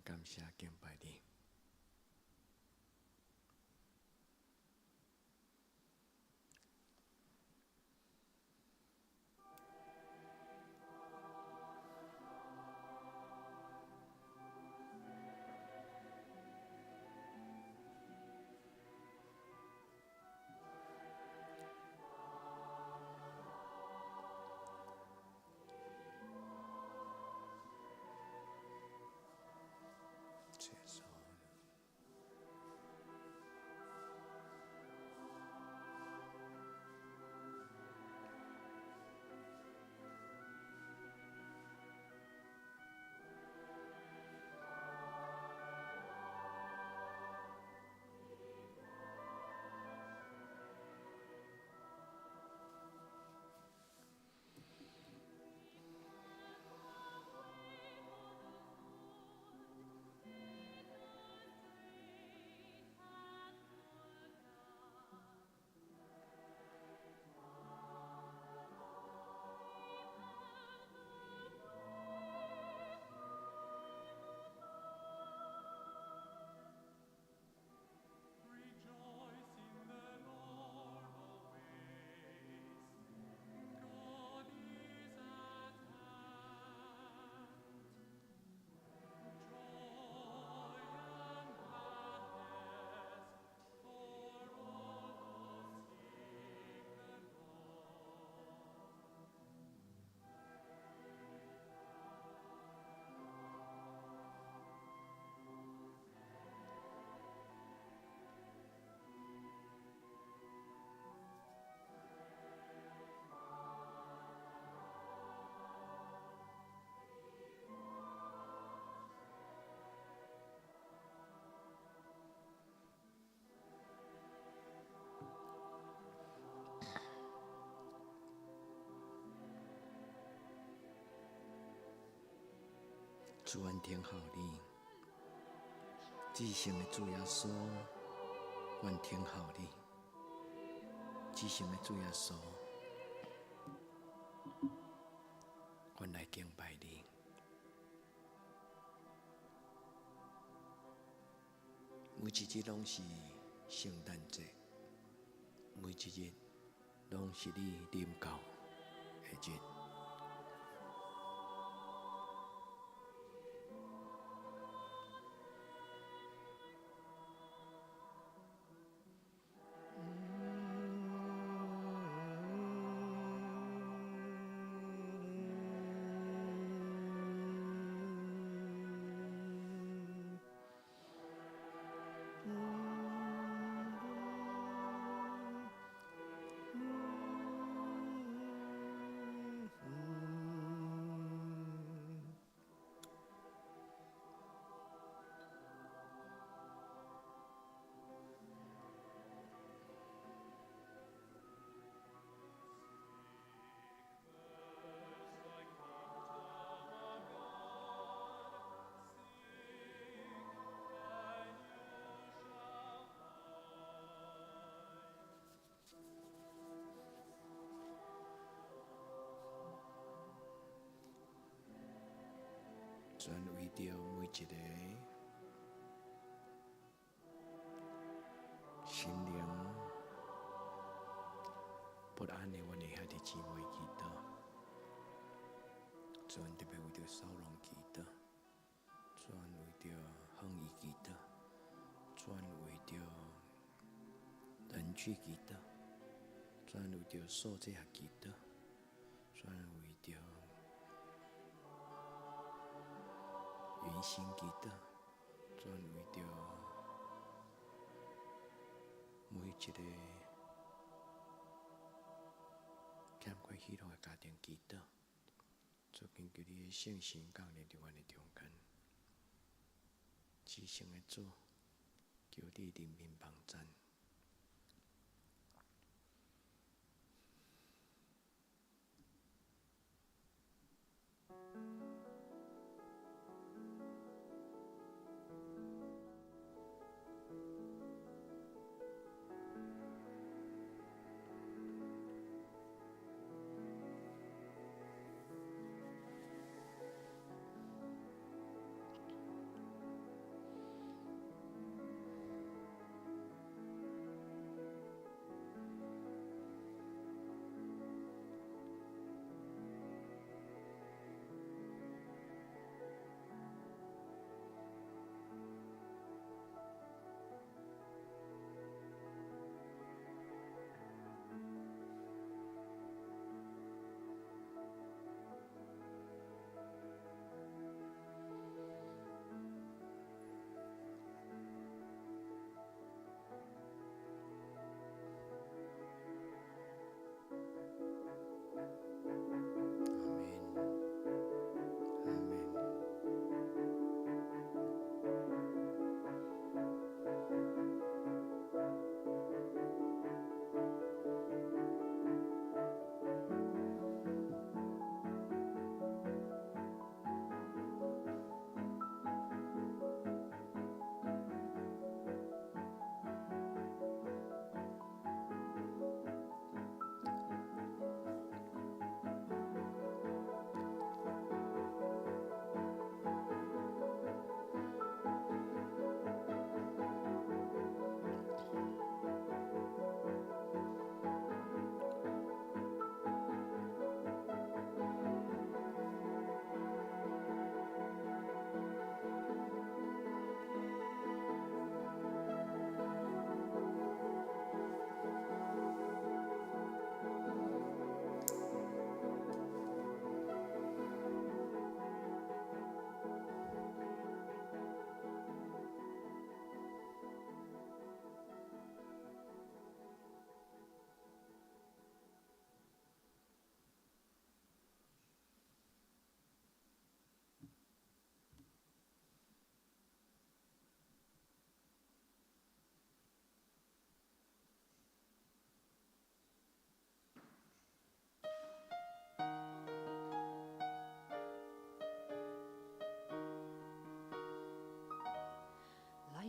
感谢敬拜你。接受。主恩天好你，至圣的主耶稣，愿天好你，至圣的主耶稣，愿来敬拜你。每一日拢是圣诞节，每一日拢是你临到的日。全为着每一个心灵不安的阮的兄弟姊妹祈祷，全特别为着扫龙祈祷，全为着放逸祈祷，全为着人去祈祷，全为着数这下祈祷，全为着原心祈祷，全为着每一个欠缺喜乐的家庭祈祷，主根据你的圣神降临在阮的中间，至圣的主，求你怜悯帮赞。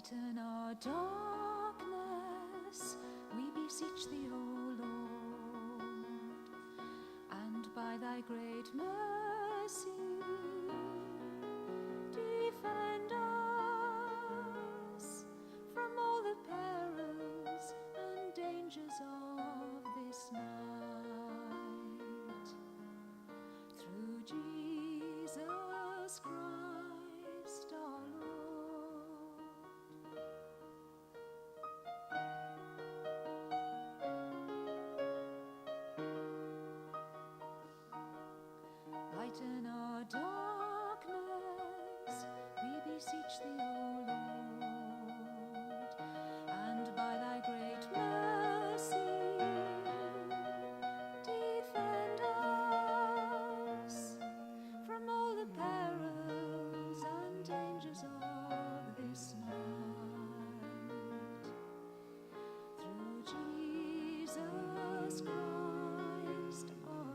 Lighten our darkness, we beseech thee, O Lord, and by thy great mercy defend us from all the perils and dangers of this night. Through Jesus Christ our Lord. Lighten our darkness, we beseech thee, O Lord, and by thy great mercy defend us from all the perils and dangers of this night. Through Jesus Christ our Lord.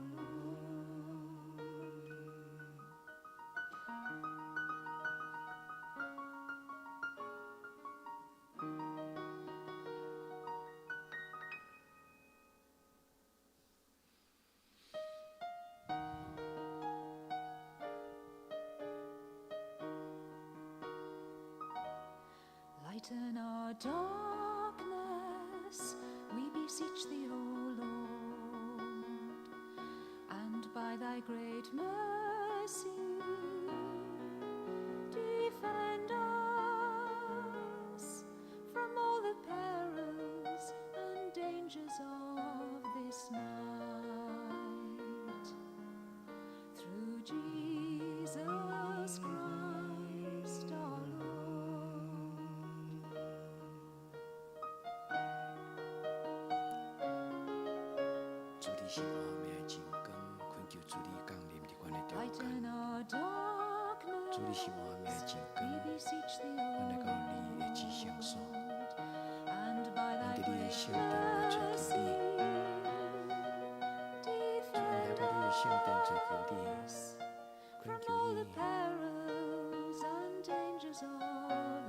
Lighten our darkness, we beseech thee, O Lord, and by thy great mercy defend us from all the perils and dangers of this night. Through Jesus Christ our Lord.主你是我命的真光，恳求主你降临伫阮的中 Lighten 间。 our darkness, 主你是我命的真光， we beseech thee, 阮 O 来到你的至圣所， Lord, and by 阮 thy 伫你的 great 圣殿来追求 mercy 你，主阮来 defend 到你的圣殿追求你， us 恳 from 求 all the 你， perils and dangers of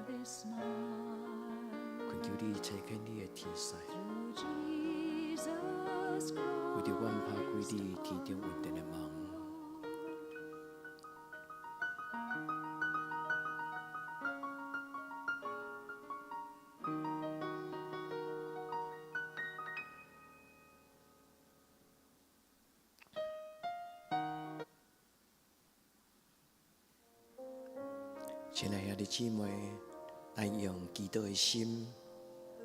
this night. 恳求你拆开你的天使， Through Jesus 为着阮拍 Christ 开你天中稳定的梦。 亲爱兄弟姊妹，咱用祈祷的心，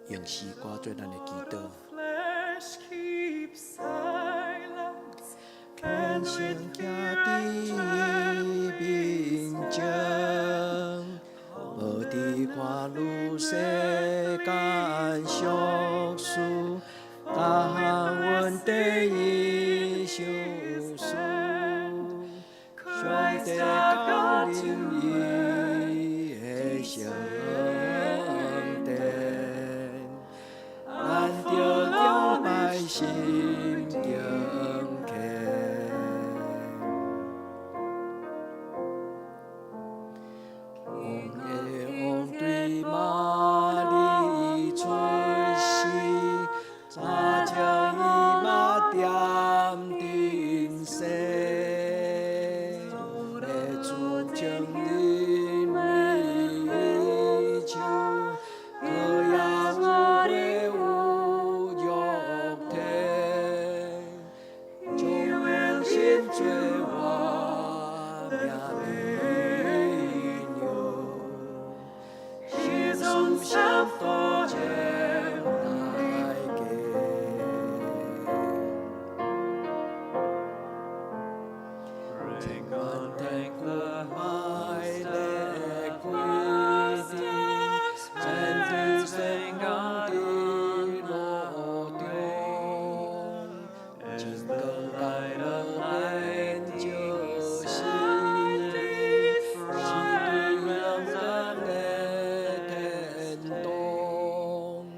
用诗歌做咱的祈祷。 Flesh keeps silence. 看见兄弟面前，无伫看愈世间俗事，各项问题伊相思，上帝降临伊的圣殿，咱着将百姓敬虔。 王的王对玛丽出世，早将伊嘛点定世，的主将人为求，各也有会有肉体，就用心做我命命。 是从相多前来给，尽管天空海的规定，真正成功的路中，尽管来了来就是是对良人的。 天东，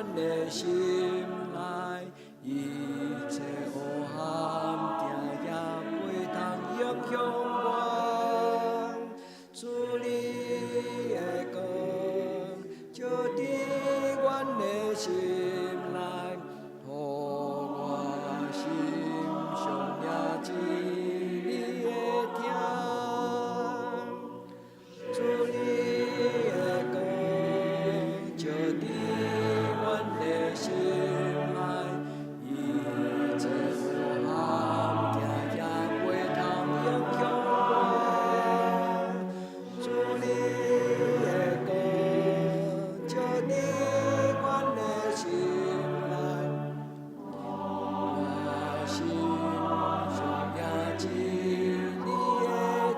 阮的心内，一切黑暗定也袂通影响我。主你的光，照伫阮的心内，予我心上也知你的疼。主你的光，照伫阮的心内，一切黑暗定也袂通影响我。主你的光，照伫阮的心内，我心上也知你的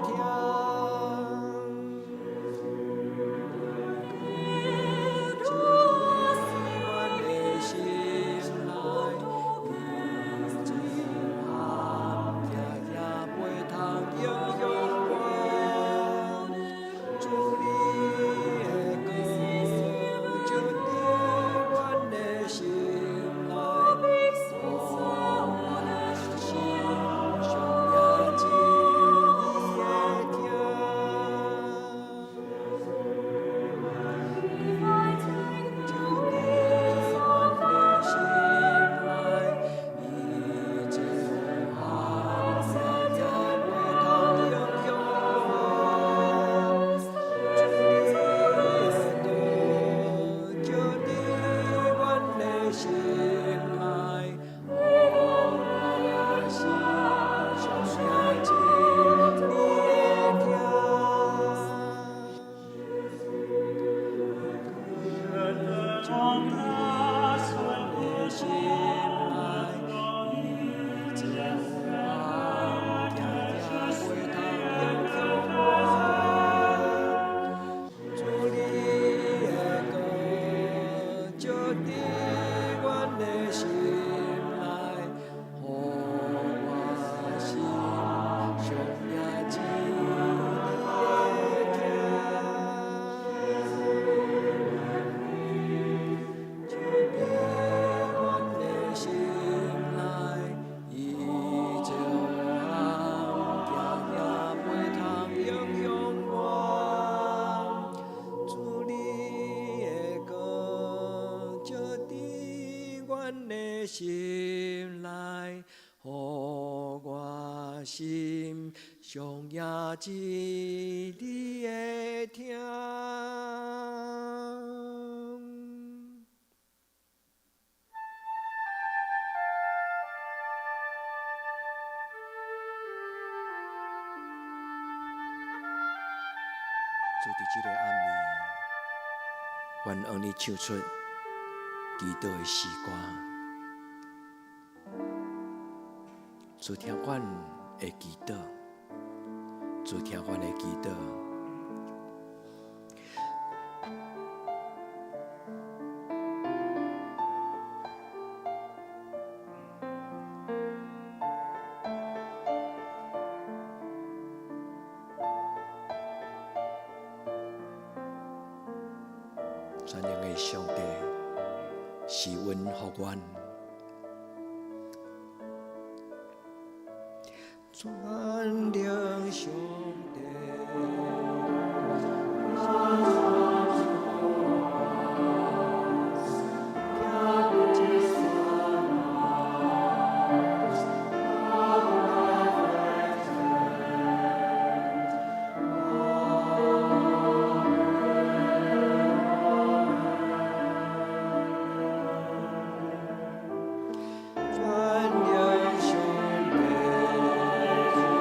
疼。主伫阮的心内，一切黑暗定也袂通影响我。主你的光，照伫阮的心内，我心上也知你的疼。照伫阮的心内，一切黑暗定也袂通影响我。主你的光，照伫阮的心内，我心上也知你的疼。照伫阮的心内，一切黑暗定也袂通影响我。主你的光，照伫阮的心内，予我心上也知你的疼。照伫阮的心内，一切黑暗定也袂通影响我。主你的光，照伫阮的心内，予我心上也知你的疼。主伫这个暗暝，愿用你唱出祈祷的诗歌。主听阮的祈祷，主听阮的祈祷。全能的上帝是阮福阮，全能上帝。全能上帝是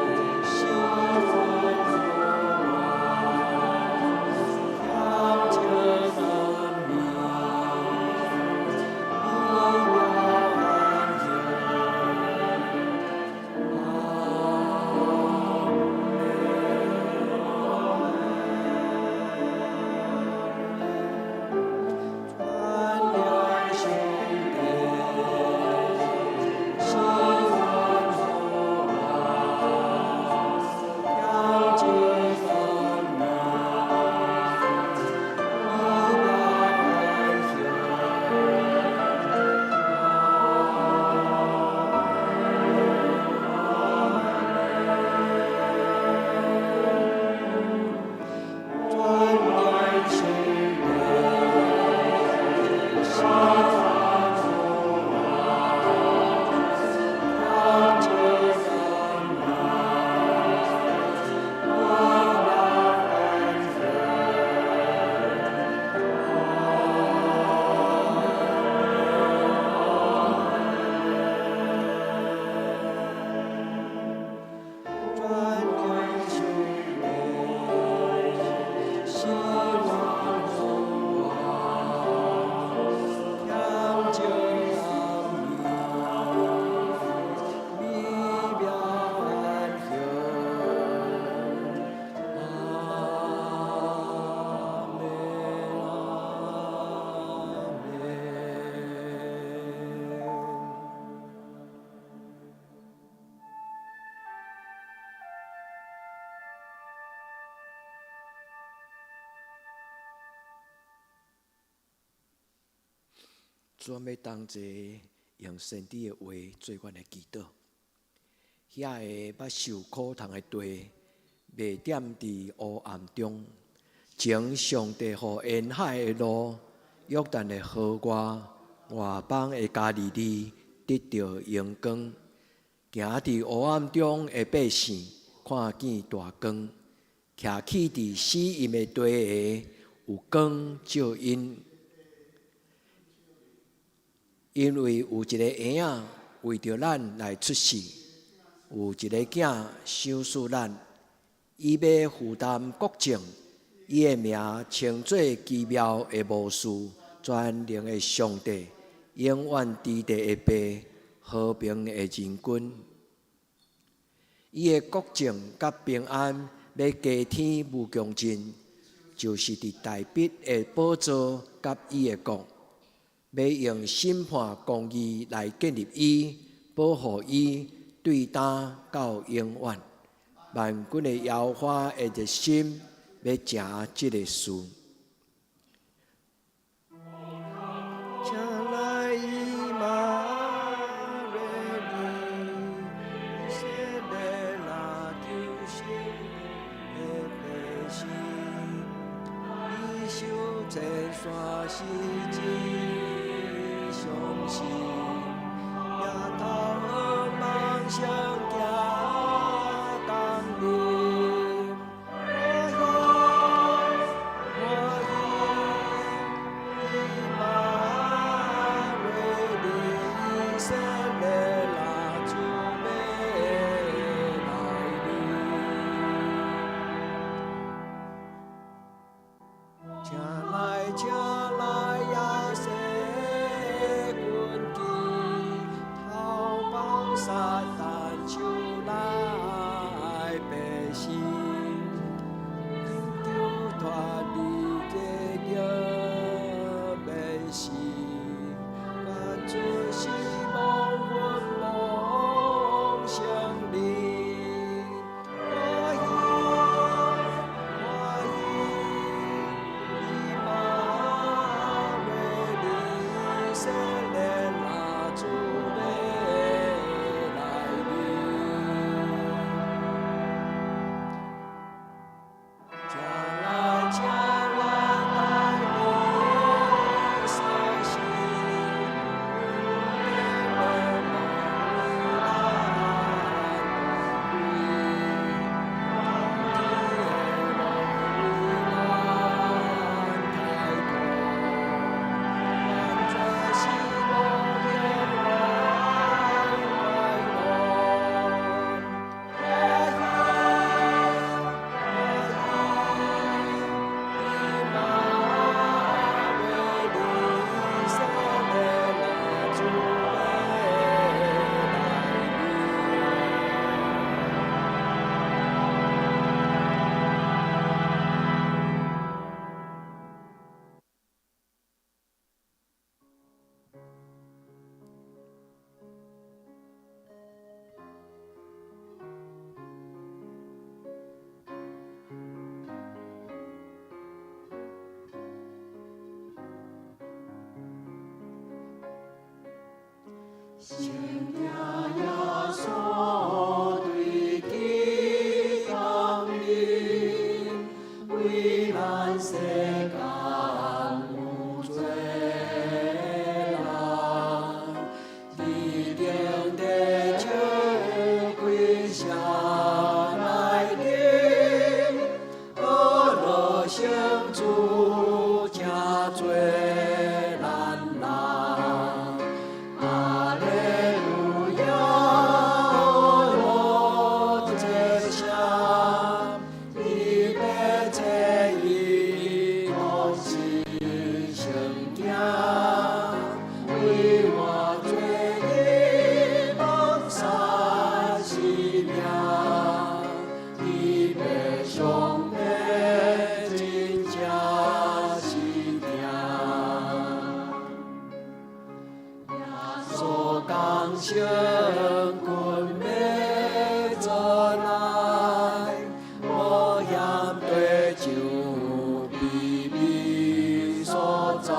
准要同齐用神旨的话做阮的祈祷。遐个捌受苦痛的地，袂踮伫黑暗中，请上帝互沿海的路、约旦的河外邦的加利利得到阳光，行伫黑暗中的百姓看见大光，徛起伫死荫的地下有光照因。因为有一个婴仔为着咱来出世，有一个囝赏赐咱，伊要负担国政，伊的名称作奇妙的魔术，全能的上帝，永远伫地的爸，和平的人君。伊的国政甲平安要加添无穷尽，就是伫大笔的宝座甲伊的国。要用审判公义来建立伊，保护伊，对担到永远。万军的耶和华的热心要成这个事。请来以马内利，以色列那救赎的百姓，以守这山世纪。相信也头儿梦想行降临，我以马内利，以色列那主要来临，请来呀！撒旦手来百姓，丢脱你的约百姓，干出希望阮梦想里，我以马内利，以色列那主圣名耶稣对基降临，为咱世间有罪人，一定得救归下来临，阿罗圣主正做。圣君要做来，无嫌地上秘密所在，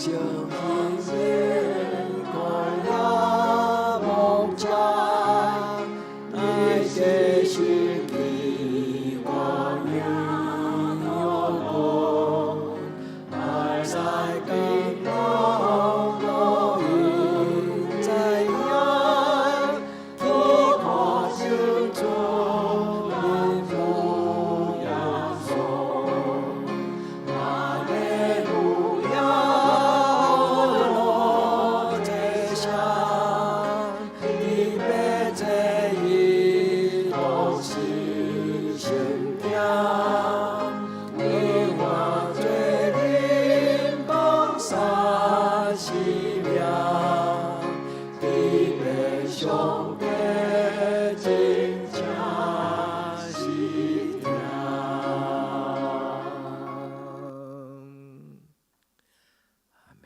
像一面光耀梦想，带给心里光有光，爱在感动都已在阳，提跨心中的不要走，哈利路亚，我在想，你别在意东西心跳，你我最灵光闪西亮，你别兄弟真假西亮。阿门。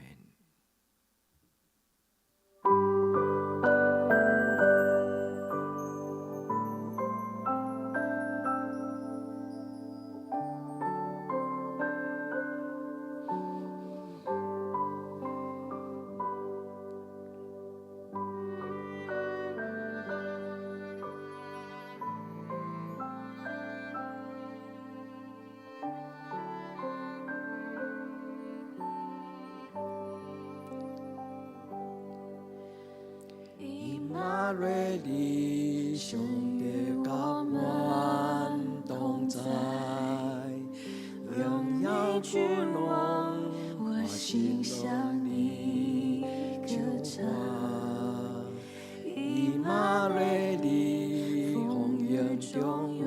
伊玛瑞里兄弟高满同在，荣耀不浓，我心向你歌唱。伊玛瑞里红颜中有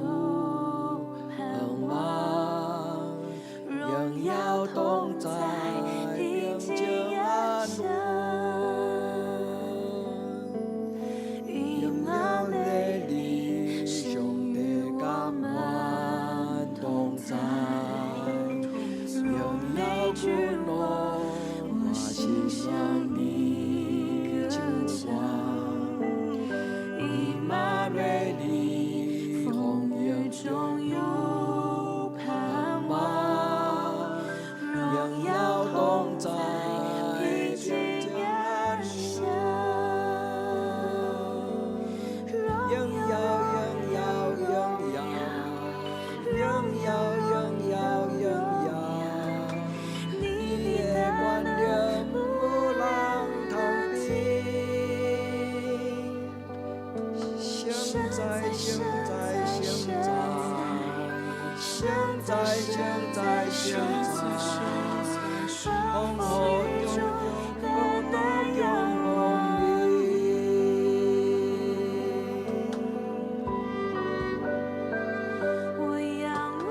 盼望，荣耀同在，平静安稳。不浓，我心向你歌唱。伊玛瑞里，红颜中有盼望，荣耀同在，平静安详。荣耀，荣耀，荣耀，荣耀，荣耀，荣耀。现在，现在，现在，现在，现在，现在，红红永永都永梦里，我仰望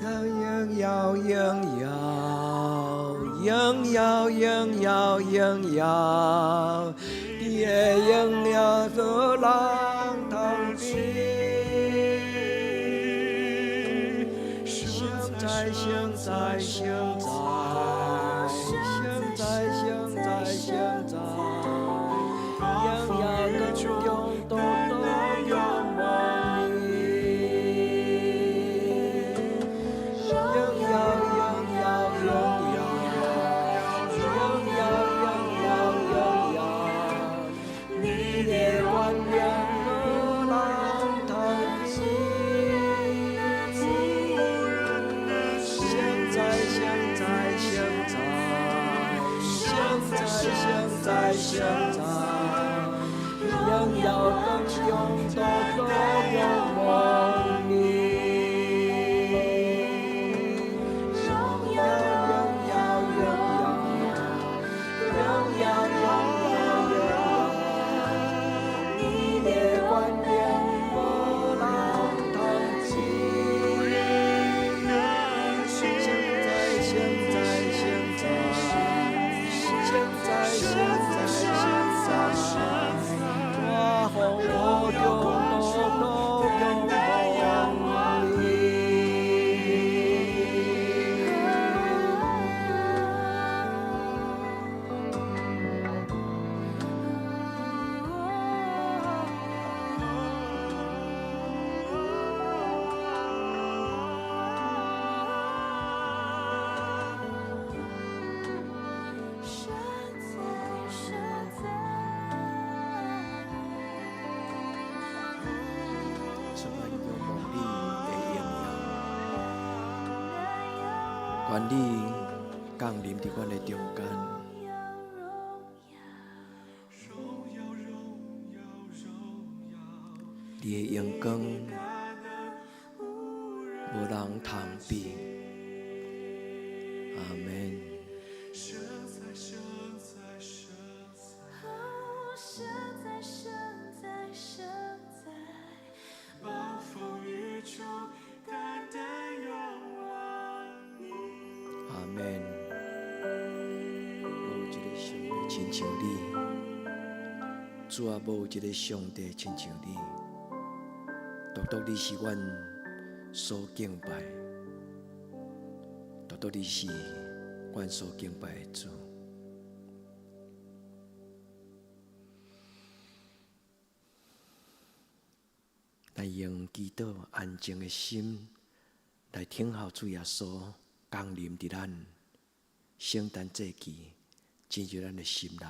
应要，应要，应要，应要，应要，也应要做浪腾的。现在，现在，现在，现在，现在，现在，应要更用多多用梦里。现在，仍要更用多多用梦里，仍要，仍要，仍要，仍要，你的观念波浪腾起。现在，现在，现在，现在，现在。愿你降临伫阮的中间，你的阳光无人通比。阿门。现在，现在，现在，现在，现在，现在，暴风雨中单单仰望你。阿门。无一个上帝亲像你，主啊，无一个上帝亲像你，独独你是阮所敬拜，独独你是阮所敬拜的主。来用祈祷安静的心，来听候主耶稣降临伫咱圣诞节期进入咱的心内。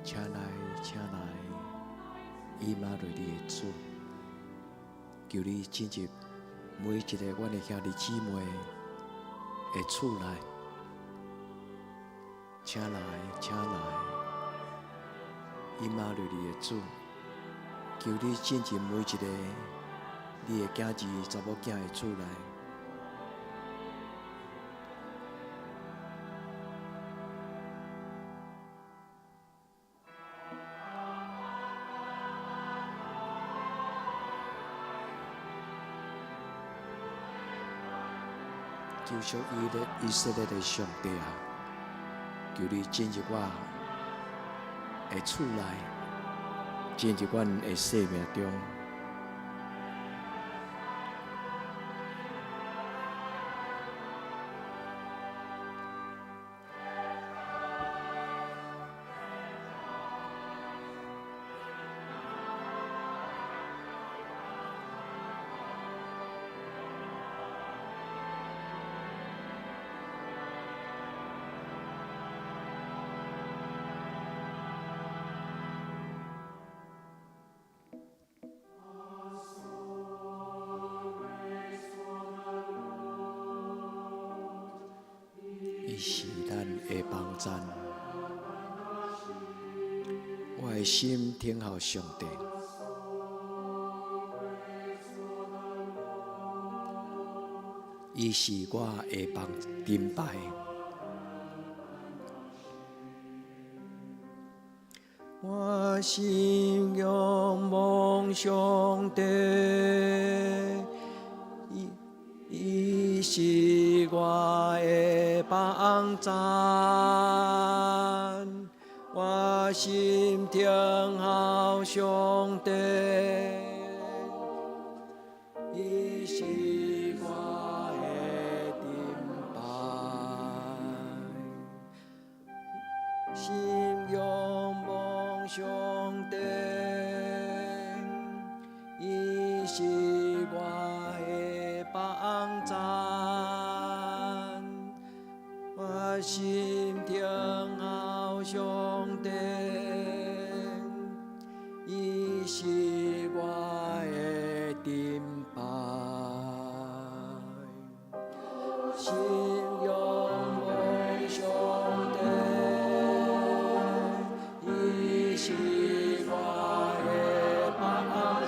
请来，请来，以马内利的主，求你进入每一个阮的兄弟姊妹的厝内，请来，请来，以马内利的主，求你进入每一个你的囝儿、查某囝的厝内。救赎以色列的上帝啊！求你进入我的厝内，进入阮的生命中。伊是咱的帮赞，我的心听候上帝。伊是我的帮顶摆，我心仰望上帝。伊是我的帮赞，我心听候上帝。伊是我的顶摆，心仰望上帝。伊是我的帮赞，我心听候上帝。伊是我的顶摆，心仰望上帝。伊是我的帮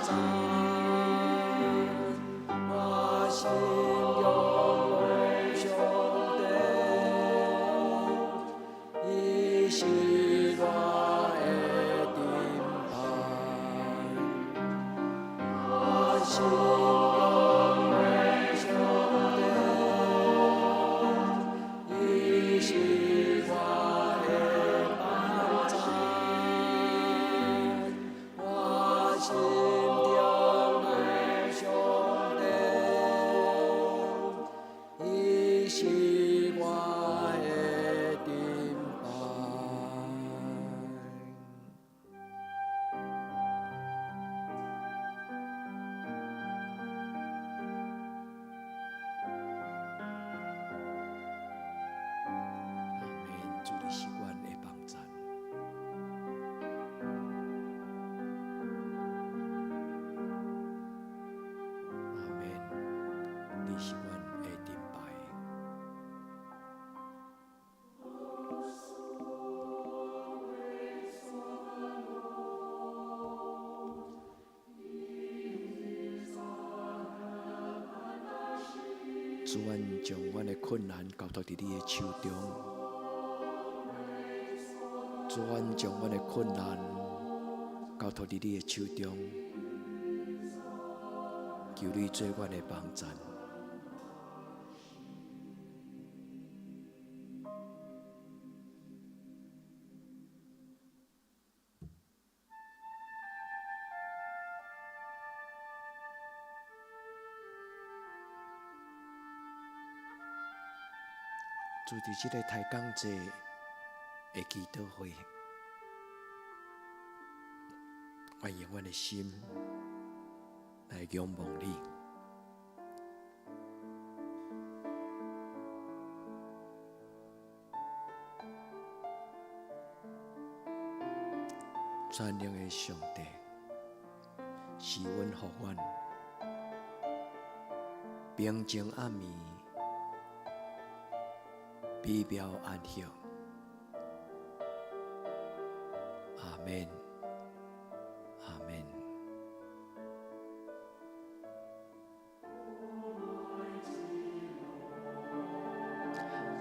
赞，我心仰望上帝。伊是我的顶摆，我心仰望上帝。伊是我的帮赞，我心听候上帝。伊是我的顶摆。阿门，主你是阮的帮赞。阿门，你是阮的顶摆。主，阮将阮的困难交托伫你的手中。主，阮将阮的困难交托伫你的手中，求你做阮的帮赞。主，伫这个太港节的祈祷会，我用阮的心来仰望你。全能的上帝，是阮予阮平静暗暝，美妙安息。阿门，阿门。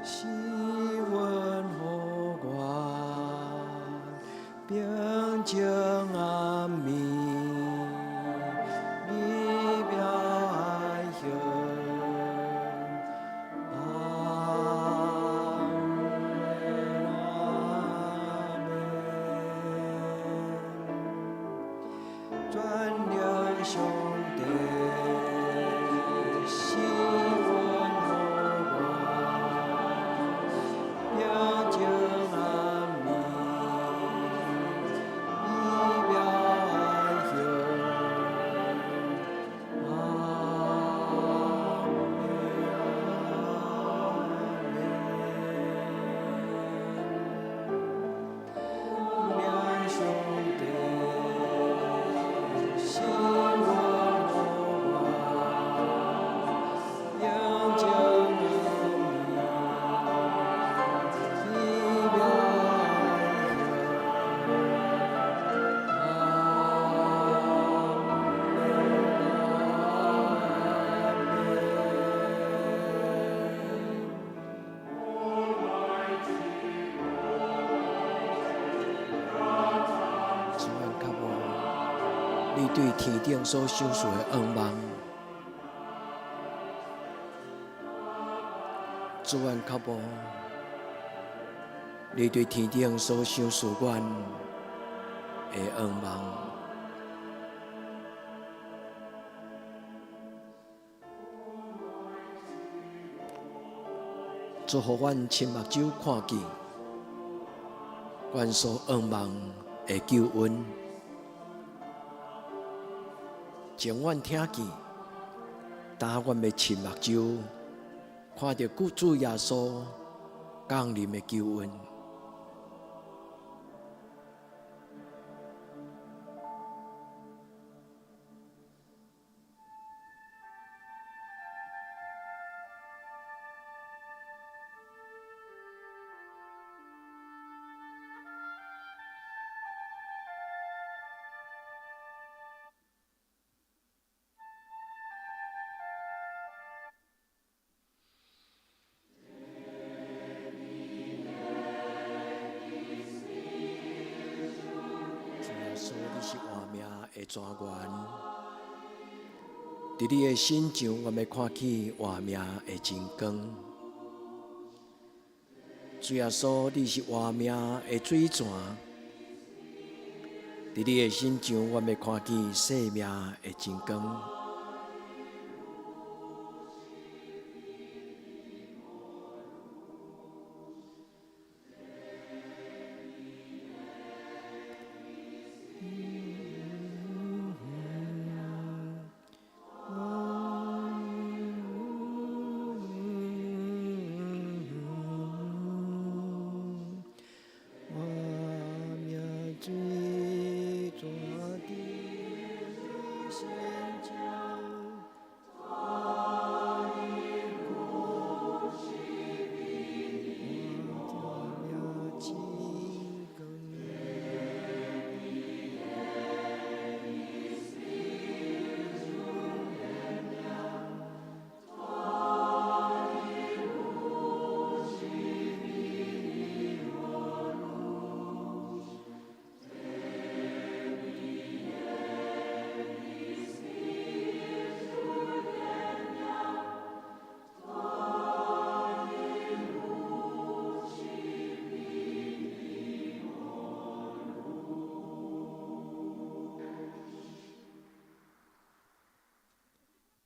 是阮予阮平静暗暝，美妙安息。阿上帝是阮好我，平静安眠，伊表爱乡。阿免上帝是阮好我，平静安眠，伊表爱主愿较无你对天顶所享受的愿望，主愿较无你对天顶所享受阮的愿望。主，互阮亲目睭看见阮所愿望的救恩，情愿听见，但阮要亲目睭看到主耶稣降临的救恩。主耶稣，你是活命的泉源，伫你的身上，我要看见活命的真光。主耶稣，你是活命的水泉，伫你的身上，我要看见生命的真光。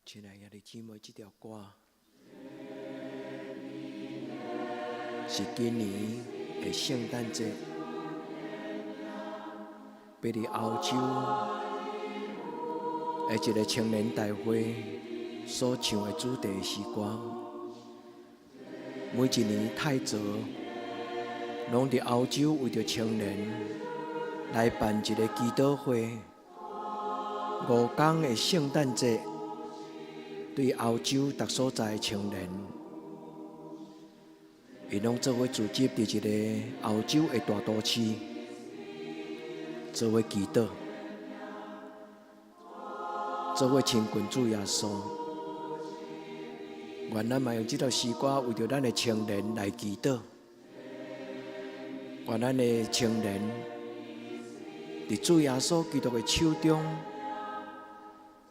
亲爱的姊妹，这条歌是今年的圣诞节，要伫欧洲的一个青年大会所唱的主题诗歌。每一年太早，拢伫欧洲为着青年来办一个祈祷会。5天的圣诞节，对欧洲各所在的青年，伊拢做伙聚集伫一个欧洲的大都市，做伙祈祷，做伙亲近主耶稣。愿咱嘛用这条诗歌为着咱的青年来祈祷，愿咱的青年伫主耶稣基督的手中，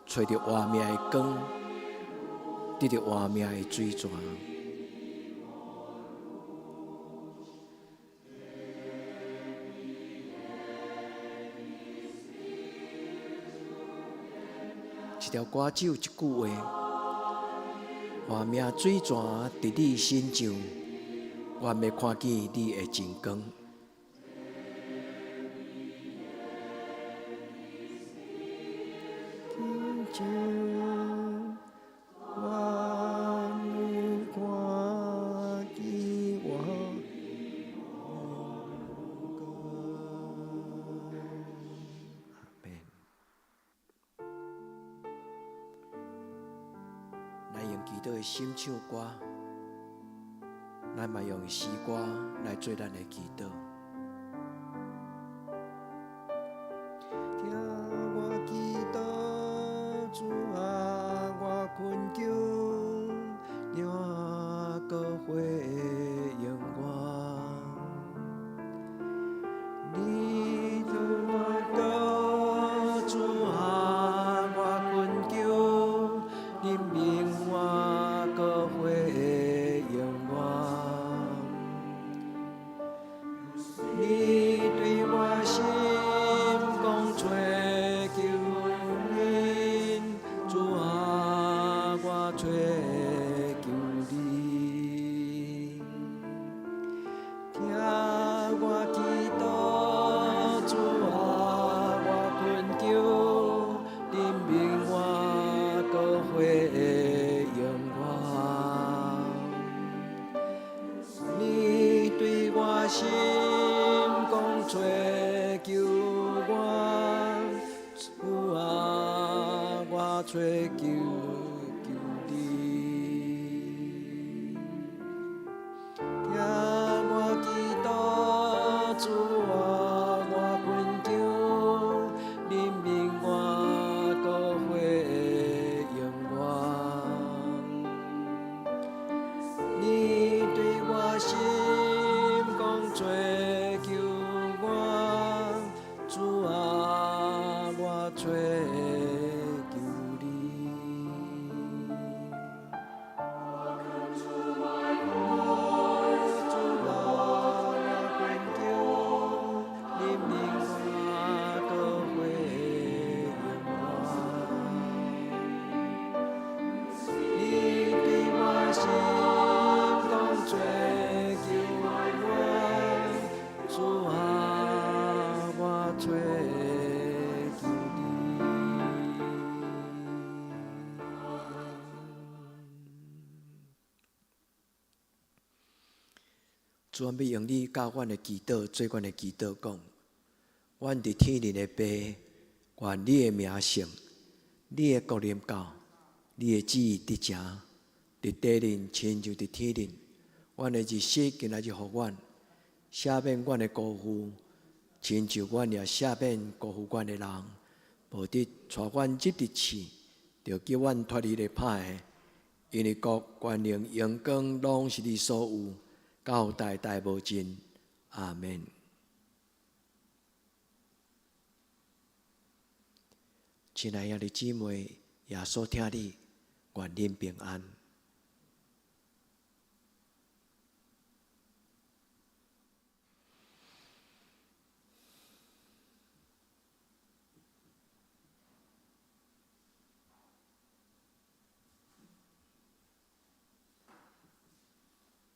找到活命的光，得到活命的水泉。一条歌手一句话：换命水泉伫你身上，愿要看见你的真光。咱用祈祷的心唱歌，咱嘛用诗歌来做咱的祈祷。听我祈祷，主啊，我困求，领我教会的阳光。你对我讲，主啊，我困求，你明我教会的阳光。你对我心讲吹求你，主啊，我吹求你。听我祈祷，主啊，我困求，你明我教会的阳光。你对我心讲吹求我，主啊，我吹求你。听我祈祷，主啊，我困求，你明我教会的阳光。你对我心讲吹求我，主啊，我吹求你。主啊，我困求，你明我教会的阳光。你对我心讲吹求我，主啊，我吹求你。主要用你教阮的祈祷做阮的祈祷，讲：阮伫天灵的爸，愿你的名圣，你的国临到，你的旨意伫正，伫地灵亲像伫天灵。阮的日息今仔日互阮，赦免阮的辜负，亲像阮也赦免辜负阮的人，无得带阮入地狱，就叫阮脱离个歹的。因为国、权能、荣光，拢是你所有，到代代无尽。阿们。亲爱的姊妹，耶稣听你，愿恁平安。